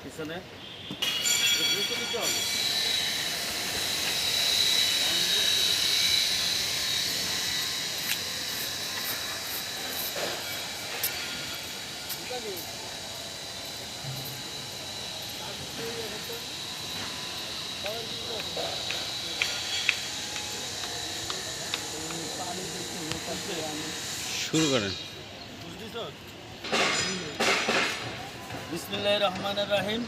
পিছনে দিতে হবে। শুরু করেন। বিসমিল্লাহির রহমানির রহিম।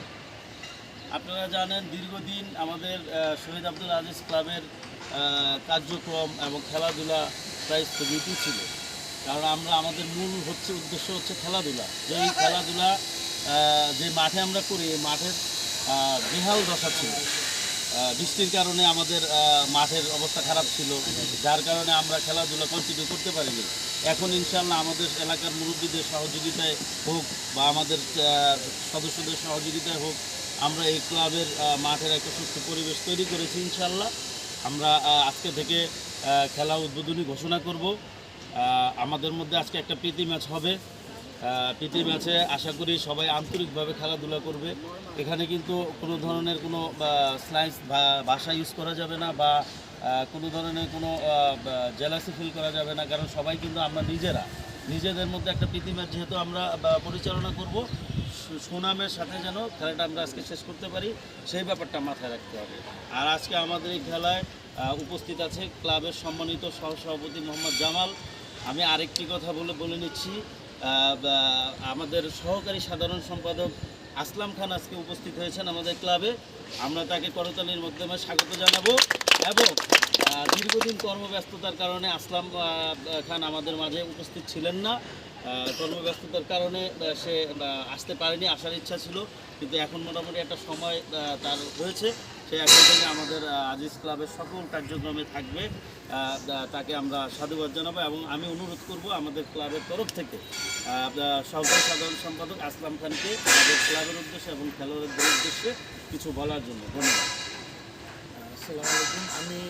আপনারা জানেন দীর্ঘদিন আমাদের শহীদ আব্দুল আজিজ ক্লাবের কার্যক্রম এবং খেলাধুলা প্রায় স্থগিতই ছিল, কারণ আমরা আমাদের মূল উদ্দেশ্য হচ্ছে খেলাধুলা। যেই খেলাধুলা যে মাঠে আমরা করি, এই মাঠের বেহাল দশা ছিল। বৃষ্টির কারণে আমাদের মাঠের অবস্থা খারাপ ছিল, যার কারণে আমরা খেলাধুলা কন্টিনিউ করতে পারিনি। এখন ইনশাআল্লাহ আমাদের এলাকার মুরব্বীদের সহযোগিতায় হোক বা আমাদের সদস্যদের সহযোগিতায় হোক, আমরা এই ক্লাবের মাঠের একটা সুস্থ পরিবেশ তৈরি করেছি। ইনশাআল্লাহ আমরা আজকে থেকে খেলা উদ্বোধনী ঘোষণা করব। আমাদের মধ্যে আজকে একটা প্রীতি ম্যাচ হবে। প্রীতি ম্যাচে আশা করি সবাই আন্তরিকভাবে খেলাধুলা করবে। এখানে কিন্তু কোনো ধরনের কোনো স্লাইস ভাষা ইউজ করা যাবে না বা কোনো ধরনের কোনো জেলাসি ফিল করা যাবে না, কারণ সবাই কিন্তু আমরা নিজেদের মধ্যে একটা প্রীতি ম্যাচ যেহেতু আমরা পরিচালনা করব, সুনামের সাথে যেন খেলাটা আমরা আজকে শেষ করতে পারি, সেই ব্যাপারটা মাথায় রাখতে হবে। আর আজকে আমাদের এই খেলায় উপস্থিত আছে ক্লাবের সম্মানিত সহসভাপতি মোহাম্মদ জামাল। আমি আরেকটি কথা বলে নিচ্ছি, আমাদের সহকারী সাধারণ সম্পাদক আসলাম খান আজকে উপস্থিত হয়েছেন আমাদের ক্লাবে। আমরা তাকে করতালির মাধ্যমে স্বাগত জানাবো। এবং দীর্ঘদিন কর্মব্যস্ততার কারণে আসলাম খান আমাদের মাঝে উপস্থিত ছিলেন না। কর্মব্যস্ততার কারণে সে আসতে পারেনি, আসার ইচ্ছা ছিল, কিন্তু এখন মোটামুটি একটা সময় তার হয়েছে। সে এখন থেকে আমাদের আজিজ ক্লাবের সকল কার্যক্রমে থাকবে। তাকে আমরা সাধুবাদ জানাবো এবং আমি অনুরোধ করব আমাদের ক্লাবের তরফ থেকে সহকারী সাধারণ সম্পাদক আসলাম খানকে আমাদের ক্লাবের উদ্দেশ্যে এবং খেলোয়াড়দের উদ্দেশ্যে কিছু বলার জন্য। ধন্যবাদ। আসসালামু আলাইকুম। আমি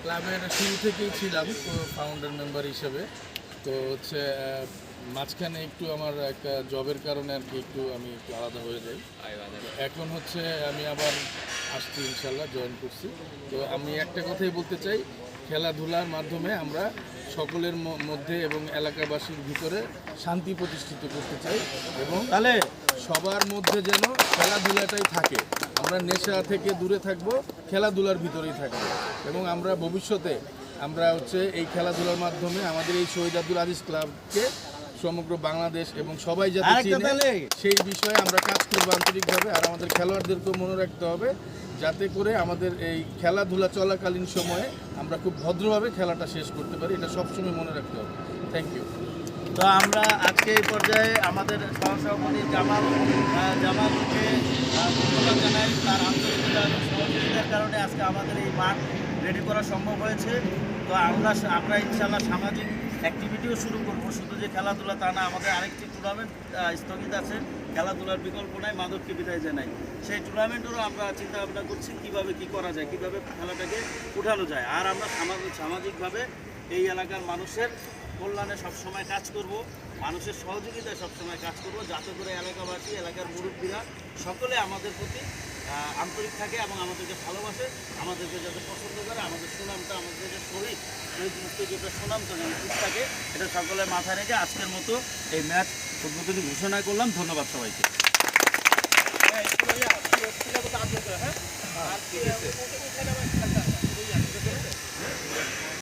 ক্লাবের শুরু থেকেই ছিলাম ফাউন্ডার মেম্বার হিসেবে। তো হচ্ছে মাঝখানে একটু আমার একটা জবের কারণে আর কি আমি একটু আলাদা হয়ে যাই। এখন হচ্ছে আমি আবার আসছি, ইনশাল্লাহ জয়েন করছি। তো আমি একটা কথাই বলতে চাই, খেলাধুলার মাধ্যমে আমরা সকলের মধ্যে এবং এলাকাবাসীর ভিতরে শান্তি প্রতিষ্ঠিত করতে চাই এবং সবার মধ্যে যেন খেলাধুলাটাই থাকে। আমরা নেশা থেকে দূরে থাকবো, খেলাধুলার ভিতরেই থাকবো এবং আমরা ভবিষ্যতে আমরা হচ্ছে এই খেলাধুলার মাধ্যমে আমাদের এই শহীদ আব্দুল আজিজ ক্লাবকে সমগ্র বাংলাদেশ এবং সবাই যাতে চিনে সেই বিষয়ে আমরা কাজ করবো আন্তরিকভাবে। আর আমাদের খেলোয়াড়দেরকেও মনে রাখতে হবে যাতে করে আমাদের এই খেলাধুলা চলাকালীন সময়ে আমরা খুব ভদ্রভাবে খেলাটা শেষ করতে পারি, এটা সবসময় মনে রাখতে হবে। Thank you. তো আমরা আজকে এই পর্যায়ে আমাদের সহসভাপতি জামালকে ধন্যবাদ জানাই। তার আন্তরিকতা এবং সহযোগিতার কারণে আজকে আমাদের এই মাঠ রেডি করা সম্ভব হয়েছে। তো আমরা ইনশাআল্লাহ সামাজিক অ্যাক্টিভিটিও শুরু করবো। শুধু যে খেলাধুলা তা না, আমাদের আরেকটি টুর্নামেন্ট স্থগিত আছে। খেলাধুলার বিকল্প নাই, মাদককে বিদায় জানাই। সেই টুর্নামেন্টেরও আমরা চিন্তা ভাবনা করছি কীভাবে কী করা যায়, কীভাবে খেলাটাকে উঠানো যায়। আর আমরা সামাজিকভাবে এই এলাকার মানুষের কল্যাণে সবসময় কাজ করব, মানুষের সহযোগিতায় সবসময় কাজ করব, যাতে করে এলাকাবাসী, এলাকার মুরব্বীরা সকলে আমাদের প্রতি আন্তরিক থাকে এবং আমাদেরকে ভালোবাসে, আমাদেরকে যাতে পছন্দ করে, আমাদের সুনামটা, আমাদের যে শহীদ মুক্তিযোদ্ধার সুনামটা যেন ঠিক থাকে, এটা সকলের মাথায় রেখে আজকের মতো এই ম্যাচ উদ্বোধনী ঘোষণা করলাম। ধন্যবাদ সবাইকে।